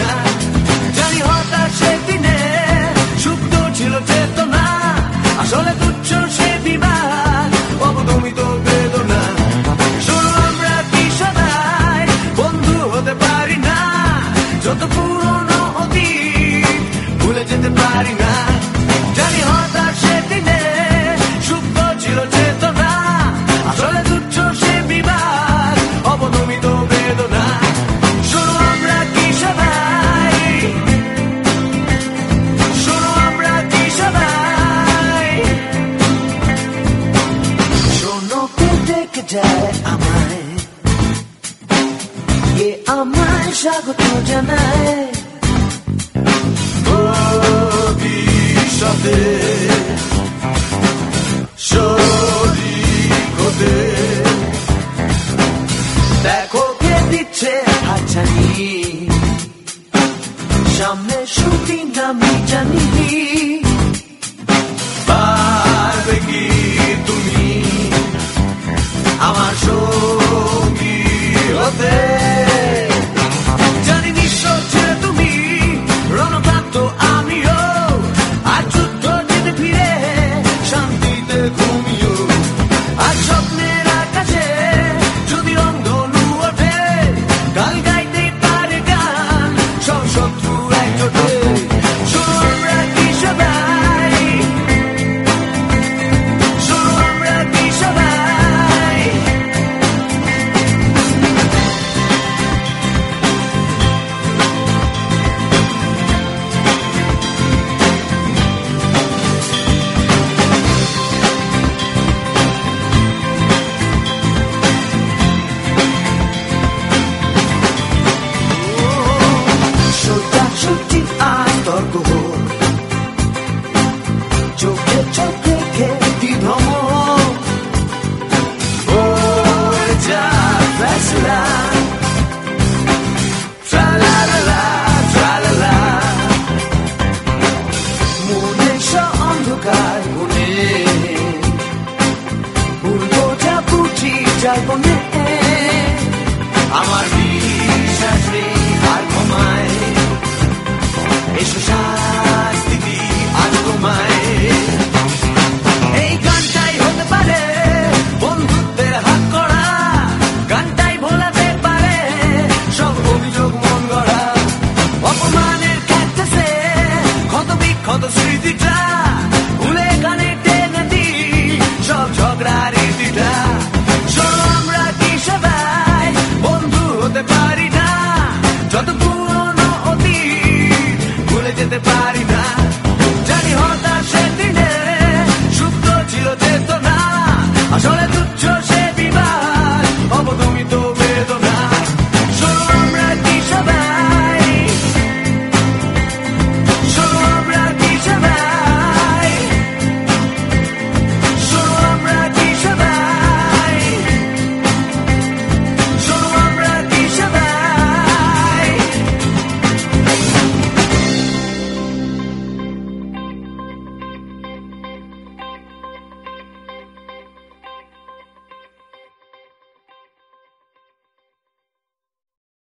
না। জানি হঠাৎ সেদিনে সুপ্ত ছিল চেতনা, আসলে তুচ্ছ সে বিবাদ, অবদমিত বেদনা। শোনো আমরা কি সদাই বন্ধু হতে পারি না, যত পুরনো অতীত ভুলে যেতে পারি না। জানি হঠাৎ সেদিনে সুপ্ত ছিল চেতনা, আসলে তুচ্ছ সে বিবাদ, অবদমিত বেদনা। শোনো আমরা কি সদাই, শোনো আমরা কি সদাই। শোনো কে ডেকে যায় আমায়, এ আমায় স্বাগত জানায়। ভবিষ্যতে শরীক হতে দেখো কে দিচ্ছে হাতছানি, সামনে শুটিং আমি জানি। পারবে কি তুমি আমার সঙ্গী হতে?